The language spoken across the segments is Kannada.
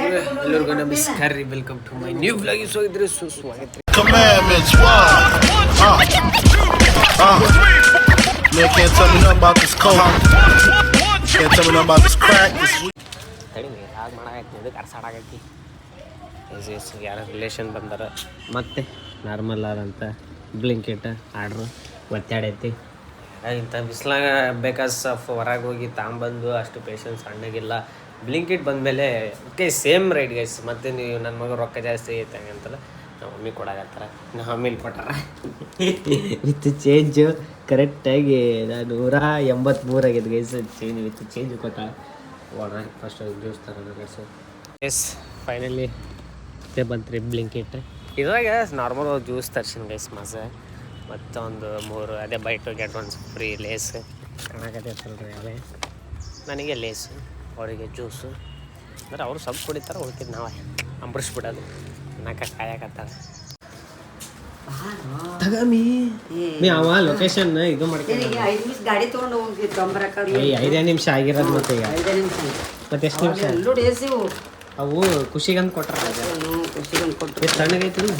ಎಲ್ಲರಿಗೂ ನಮಸ್ಕಾರ ರೀ. Welcome to my new vlog. ಇದ್ರೆ ಸುಸ್ವಾಗತ. Commandments, one. Man can't tell me nothing about this coke. Can't tell me nothing about this crack. ತಡಿ ಹಾಗೆ ಮಾಡಾಕೈತಿ, ಇದಕ್ಕೆ ಅರ್ಸಾಡಾಕೈತಿ. ಯಾರ ರಿಲೇಷನ್ ಬಂದಾರ ಮತ್ತೆ ನಾರ್ಮಲ್ ಆದಂಥ ಬ್ಲಿಂಕೆಟ್ ಆರ್ಡ್ರು ಒತ್ತಾಡೈತಿ. ಇಂಥ ಬಿಸ್ಲಾಗ ಬೇಕಾಸ್ ಆಫ್ ಹೊರಗೆ ಹೋಗಿ ತಗೊಂಬಂದು ಅಷ್ಟು ಪೇಷನ್ಸ್ ಸಣ್ಣಗಿಲ್ಲ. ಬ್ಲಿಂಕಿಟ್ ಬಂದಮೇಲೆ ಓಕೆ ಸೇಮ್ ರೇಟ್ ಗೈಸ್. ಮತ್ತು ನೀವು ನನ್ನ ಮಗ ರೊಕ್ಕ ಜಾಸ್ತಿ ಐತೆ ಹಂಗಂತಲ್ಲ ನಮ್ಮ ಮಮ್ಮಿ ಕೊಡಾಕತ್ತಾರ, ನಮ್ಮ ಮಮ್ಮಿಲಿ ಕೊಟ್ಟಾರ ವಿತ್ ಚೇಂಜು ಕರೆಕ್ಟಾಗಿ 183 ಆಗೈತೆ ಗೈಸ್. ಚೇಂಜ್ ವಿತ್ ಚೇಂಜ್ ಕೊಟ್ಟಾರ. ಒಣ ಫಸ್ಟ್ ಜ್ಯೂಸ್ ತರೋಣ ಗೈಸ್. ಎಸ್ ಫೈನಲಿ ಮತ್ತೆ ಬಂತ್ರಿ ಬ್ಲಿಂಕಿಟ್. ಇದ್ರಾಗ ನಾರ್ಮಲ್ ಜ್ಯೂಸ್ ತರ್ಸಿನ ಗೈಸ್ ಮಜಾ. ಮತ್ತೊಂದು 3 ಅದೇ buy two get ones free Lay's ಕಾಣಕತ್ತೈತಲ್ರಿ. ಅವೇ ನನಗೆ ಲೇಸು, ಅವರಿಗೆ ಜ್ಯೂಸು. ಅಂದ್ರೆ ಅವರು ಸ್ವಲ್ಪ ಕುಡಿತಾರೆ, ಉಳ್ಕಿದ್ದು ನಾವೇ ಅಂಬರಿಸ್ಬಿಡೋದು. ಅನ್ನಕ್ಕೆ ಕಾಯಕತ್ತಾರ ತಗಮಿ ಅವ ಲೊಕೇಶನ್ ಇದು ಮಾಡ್ಕೊಂಡು 5 ನಿಮಿಷ ಗಾಡಿ ತೊಗೊಂಡು ಹೋಗಿತ್ತು. 5 ನಿಮಿಷ ಆಗಿರೋದು. ಮತ್ತೆ ಈಗ ಮತ್ತೆ ಎಷ್ಟು ನಿಮಿಷ ಎಲ್ಲೂ ಡೇಸಿವು ಅವು ಖುಷಿಗಂತ ಕೊಟ್ಟಾರ. ಖುಷಿಗಂತ ಕೊಟ್ಟು ಎಷ್ಟು ತಣ್ಣಗೈತಿಲ್ಲ?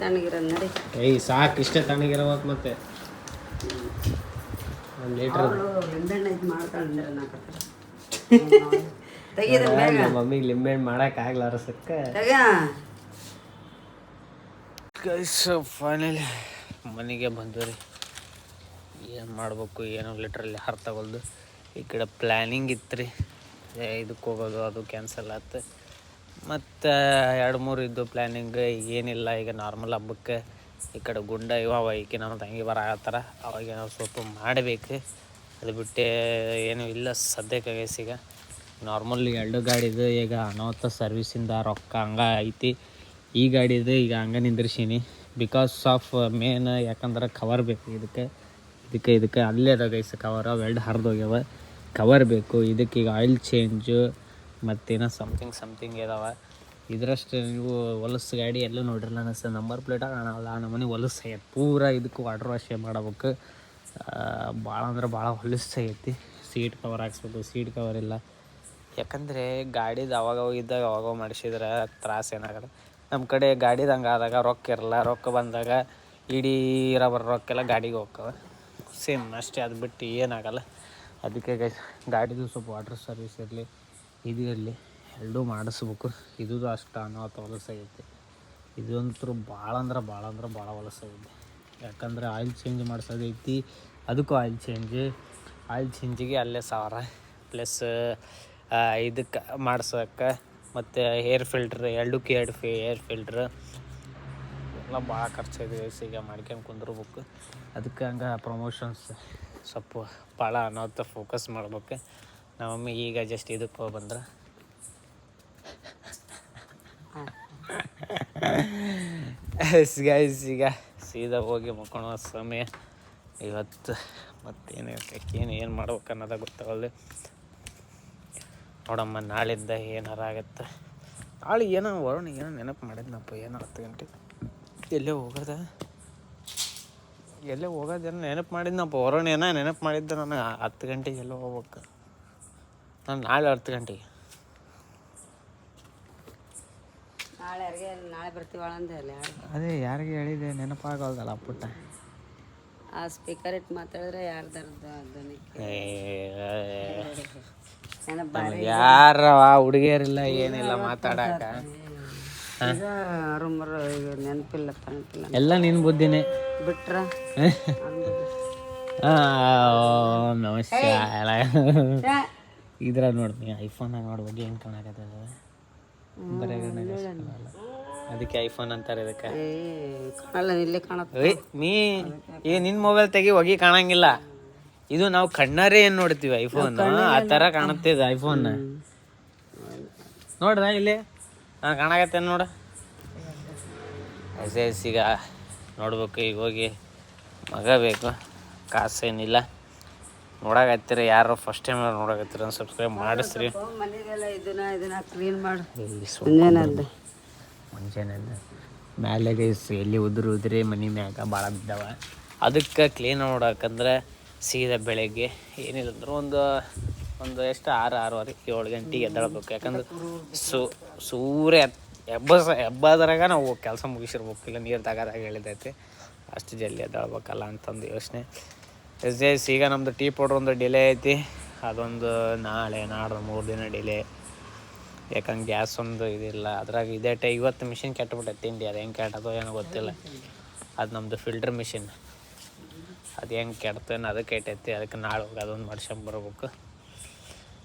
ತಣ್ಣಗಿರೋದು ನಡಿ. ಸಾಕು ಇಷ್ಟೇ ತಣ್ಣಗಿರೋವಾಗ. ಮತ್ತೆ 1 ಲೀಟ್ರ್ ಲಿಂಬೆಹಣ್ಣು ಇದು ಮಾಡ್ಕೊಂಡ್ರೆ ತೆಗಿದ ಮಮ್ಮಿಗೆ ಲಿಂಬೆಹಣ್ಣು ಮಾಡೋಕ್ಕಾಗಲ್ಲ ಅರಸಕ್ಕೆ. ಗೈಸ್ ಫೈನಲಿ ಮನೆಗೆ ಬಂದು ರೀ. ಏನು ಮಾಡ್ಬೇಕು ಏನೋ ಲಿಟ್ರಲ್ಲಿ ಹಾರ ತಗೊಳ್ದು. ಈ ಕಡೆ ಪ್ಲ್ಯಾನಿಂಗ್ ಇತ್ತು ರೀ, ಇದಕ್ಕೆ ಹೋಗೋದು, ಅದು ಕ್ಯಾನ್ಸಲ್ ಆಯ್ತು. ಮತ್ತು 2-3 ಇದ್ದು ಪ್ಲ್ಯಾನಿಂಗ್. ಏನಿಲ್ಲ, ಈಗ ನಾರ್ಮಲ್ ಹಬ್ಬಕ್ಕೆ ಈ ಕಡೆ ಗುಂಡ ಇವ ಈಕೆ ನಮ್ಮ ತಂಗಿ ಬರತ್ತಾರ, ಅವಾಗ ನಾವು ಸ್ವಲ್ಪ ಮಾಡಬೇಕು. ಅದು ಬಿಟ್ಟು ಏನೂ ಇಲ್ಲ ಸದ್ಯಕ್ಕೆ ಗೈಸ್. ಈಗ ನಾರ್ಮಲ್ 2 ಗಾಡಿದು ಈಗ ಅನಾಹುತ ಸರ್ವಿಸಿಂದ ರೊಕ್ಕ ಹಂಗೆ ಐತಿ. ಈ ಗಾಡಿದು ಈಗ ಹಂಗೆ ನಿಂದ್ರಿಸೀನಿ ಬಿಕಾಸ್ ಆಫ್ ಮೇನ್, ಯಾಕಂದ್ರೆ ಕವರ್ ಬೇಕು ಇದಕ್ಕೆ ಅಲ್ಲೇ ಅದ ಗೈಸ್ ಕವರ್. ವೆಲ್ಡ್ ಹರಿದೋಗ್ಯಾವ, ಕವರ್ ಬೇಕು ಇದಕ್ಕೆ. ಈಗ ಆಯಿಲ್ ಚೇಂಜು ಮತ್ತೇನೋ ಸಮಥಿಂಗ್ ಇದಾವೆ. ಇದರಷ್ಟು ನೀವು ಹೊಲಸು ಗಾಡಿ ಎಲ್ಲೂ ನೋಡಿರಲ್ಲ ಅನಿಸ್ತದೆ. ನಂಬರ್ ಪ್ಲೇಟ ಕಾಣಲ್ಲ, ನಮ್ಮನೆ ಹೊಲಸು ಆಗೈತೆ ಪೂರ. ಇದಕ್ಕೆ ವಾಟರ್ ವಾಶ್ ಮಾಡಬೇಕು. ಭಾಳ ಅಂದ್ರೆ ಭಾಳ ಹೊಲಸು ಆಗೈತಿ. ಸೀಟ್ ಕವರ್ ಹಾಕ್ಸ್ಬೇಕು, ಸೀಟ್ ಕವರ್ ಇಲ್ಲ. ಯಾಕಂದರೆ ಗಾಡಿದು ಅವಾಗ ಇದ್ದಾಗ ಅವಾಗ ಮಾಡಿಸಿದ್ರೆ ತ್ರಾಸ ಏನಾಗಲ್ಲ. ನಮ್ಮ ಕಡೆ ಗಾಡಿದು ಹಂಗೆ ಆದಾಗ ರೊಕ್ಕ ಇರಲ್ಲ, ರೊಕ್ಕ ಬಂದಾಗ ಇಡೀ ರಬ್ಬರ್ ರೊಕ್ಕೆಲ್ಲ ಗಾಡಿಗೆ ಹೋಗ್ತವೆ. ಸೇಮ್ ಅಷ್ಟೇ, ಅದು ಬಿಟ್ಟು ಏನಾಗಲ್ಲ. ಅದಕ್ಕೆ ಗಾಡಿದು ಸ್ವಲ್ಪ ವಾಟರ್ ಸರ್ವಿಸ್ ಇರಲಿ, ಇದು ಇರಲಿ, ಎರಡೂ ಮಾಡಿಸ್ಬೇಕು. ಇದು ಅಷ್ಟು ಅನಾಹುತ ಹೊಲಸಾಗೈತಿ. ಇದಂತೂ ಭಾಳ ಅಂದ್ರೆ ಭಾಳ ಹೊಲಸಾಗೈತಿ. ಯಾಕಂದರೆ ಆಯಿಲ್ ಚೇಂಜ್ ಮಾಡಿಸೋದೈತಿ, ಅದಕ್ಕೂ ಆಯಿಲ್ ಚೇಂಜಿಗೆ ಅಲ್ಲೇ 1000 ಪ್ಲಸ್ ಇದಕ್ಕೆ ಮಾಡ್ಸೋಕ್ಕೆ. ಮತ್ತು ಏರ್ ಫಿಲ್ಟ್ರ್, 2ಕ್ಕೆ 2 ಏರ್ ಫಿಲ್ಟ್ರ್ ಎಲ್ಲ ಭಾಳ ಖರ್ಚಾಗಿದೆ ಗೈಸ್. ಈಗ ಮಾಡ್ಕೊಂಡು ಕುಂದಿರ್ಬೇಕು. ಅದಕ್ಕೆ ಹಂಗೆ ಪ್ರಮೋಷನ್ಸ್ ಸ್ವಲ್ಪ ಭಾಳ ಅನಾಹುತ ಫೋಕಸ್ ಮಾಡ್ಬೇಕು. ನಮ್ಮ ಮಮ್ಮಿ ಈಗ ಜಸ್ಟ್ ಇದಕ್ಕೆ ಹೋಗಿ ಬಂದ್ರೆ ಗೈಸ್ ಈಗ ಸೀದಾ ಹೋಗಿ ಮುಕ್ಕೊಳ್ಳೋ ಸಮಯ ಇವತ್ತು. ಏನು ಮಾಡ್ಬೇಕು ಅನ್ನೋದು ಗೊತ್ತಾಗಲ್ಲ. ನೋಡಮ್ಮ ನಾಳಿಂದ ಏನಾರ ಆಗುತ್ತೆ. ನಾಳೆ ಏನೋ ವರುಣ ಏನೋ ನೆನಪು ಮಾಡಿದ್ನಪ್ಪ, ಏನೋ 10 ಗಂಟೆಗೆ ಎಲ್ಲೇ ಹೋಗೋದೇನೋ ನೆನಪು ಮಾಡಿದ್ನಪ್ಪ. ವರುಣ ಏನೋ ನೆನಪು ಮಾಡಿದ್ದ ನನಗೆ 10 ಗಂಟೆಗೆ ಎಲ್ಲೋ ಹೋಗ್ಬೇಕು. ನಾನು ನಾಳೆ 10 ಗಂಟೆಗೆ ನಾಳೆ ಬರ್ತೀವಳ ಅಂದೆ. ಅದೇ ಯಾರಿಗೆ ಹೇಳಿದೆ ನೆನಪಾಗಲ್ದಲ್ಲ ಪುಟ್ಟ. ಆ ಸ್ಪೀಕರ್ ಇಟ್ಟು ಮಾತಾಡಿದ್ರೆ ಯಾರ ಹುಡುಗಿಯರಿಲ್ಲ ಏನಿಲ್ಲ ಮಾತಾಡಕ. ನೆನಪಿಲ್ಲ ಎಲ್ಲ ನಿನ್ನ ಬುದ್ಧಿನೇ ಬಿಟ್ರ. ನಮಸ್ಕಾರ. ಇದ್ರ ನೋಡ್ತೀನಿ ಐಫೋನಾಗ ನೋಡ್ಬೋದು ಹೆಂಗೆ ಕಾಣಕತ್ತದ. ಬರೀ ಅದಕ್ಕೆ ಐಫೋನ್ ಅಂತಾರೆ ಇದಕ್ಕೆ. ಕಾಣಲ್ಲ, ಇಲ್ಲೇ ಕಾಣತ್ತೆ. ನಿನ್ನ ಮೊಬೈಲ್ ತೆಗಿ ಹೋಗಿ ಕಾಣಂಗಿಲ್ಲ. ಇದು ನಾವು ಕಣ್ಣಾರೆ ಏನು ನೋಡ್ತೀವಿ ಐಫೋನ್, ಆ ಥರ ಕಾಣುತ್ತಿದೆ ಐಫೋನ್. ನೋಡ್ದ ಇಲ್ಲಿ ಕಾಣಕತ್ತೇನು ನೋಡ. ಈಗ ನೋಡ್ಬೇಕು. ಈಗ ಹೋಗಿ ಮಗ ಬೇಕು, ಕಾಸೇನಿಲ್ಲ. ನೋಡಕತ್ತೀರ ಯಾರು ಫಸ್ಟ್ ಟೈಮ್ ನೋಡಕತ್ತೀರ ಸಬ್ಸ್ಕ್ರೈಬ್ ಮಾಡಿಸ್ರಿ. ಇದನ್ನ ಕ್ಲೀನ್ ಮಾಡಿ ಮುಂಜಾನೆ ಮ್ಯಾಲೆ ಗೈಸ್ ಎಲ್ಲಿ ಉದುರಿ ಮನೆ ಮ್ಯಾಗ ಭಾಳ ಬಿದ್ದಾವ. ಅದಕ್ಕೆ ಕ್ಲೀನ್ ನೋಡಕಂದ್ರೆ ಸೀದಾ ಬೆಳಗ್ಗೆ ಏನಿಲ್ಲ ಅಂದ್ರೆ ಒಂದು ಎಷ್ಟು 6-6:30 7 ಗಂಟೆಗೆ ಎದ್ದೇಳ್ಬೇಕು. ಯಾಕಂದ್ರೆ ಸೂರ್ಯ ಎಬ್ಬದ್ರಾಗ ನಾವು ಕೆಲಸ ಮುಗಿಸಿರ್ಬೇಕು, ಇಲ್ಲ ನೀರು ತಗೋದಾಗ ಹೇಳಿದೈತಿ, ಅಷ್ಟು ಜಲ್ದಿ ಎದ್ದೇಳ್ಬೇಕಲ್ಲ ಅಂತಂದು ಯೋಚನೆ. ಈಗ ನಮ್ಮದು ಟೀ ಪೌಡ್ರ್ ಒಂದು ಡಿಲೇ ಐತಿ, ಅದೊಂದು ನಾಳೆ ನಾಡ್ದು 3 ದಿನ ಡಿಲೇ. ಯಾಕಂದ್ರೆ ಗ್ಯಾಸ್ ಒಂದು ಇದಿಲ್ಲ, ಅದ್ರಾಗ ಇವತ್ತು ಮಿಷಿನ್ ಕೆಟ್ಟಬಿಟ್ಟೈತೆ ತಿಂಡಿ. ಅದು ಹೆಂಗೆ ಕೆಟ್ಟದೋ ಏನೋ ಗೊತ್ತಿಲ್ಲ. ಅದು ನಮ್ಮದು ಫಿಲ್ಟ್ರ್ ಮಿಷಿನ್, ಅದು ಹೆಂಗೆ ಕೆಡ್ತೇನೋ ಅದಕ್ಕೆ ಕೆಟ್ಟೈತಿ. ಅದಕ್ಕೆ ನಾಳೆ ಹೋಗಿ ಅದೊಂದು ಮಾಡ್ಸ್ಕೊಂಬರ್ಬೇಕು.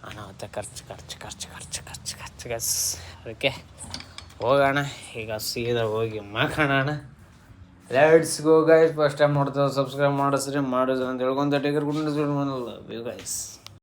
ಅನಾಹುತ ಖರ್ಚು. ಅದಕ್ಕೆ ಹೋಗೋಣ ಈಗ, ಸೀದಾ ಹೋಗಿ ಮಾಕೋಣ. Let's go guys. First time ನೋಡ್ತಾರೆ ಸಬ್ಸ್ಕ್ರೈಬ್ ಮಾಡಿಸ್ರಿ, ಮಾಡಿದ್ರೆ ಅಂತ ಹೇಳ್ಕೊಂತ ಟೇಕರ್ ಗುಡ್ ಗೈಸ್.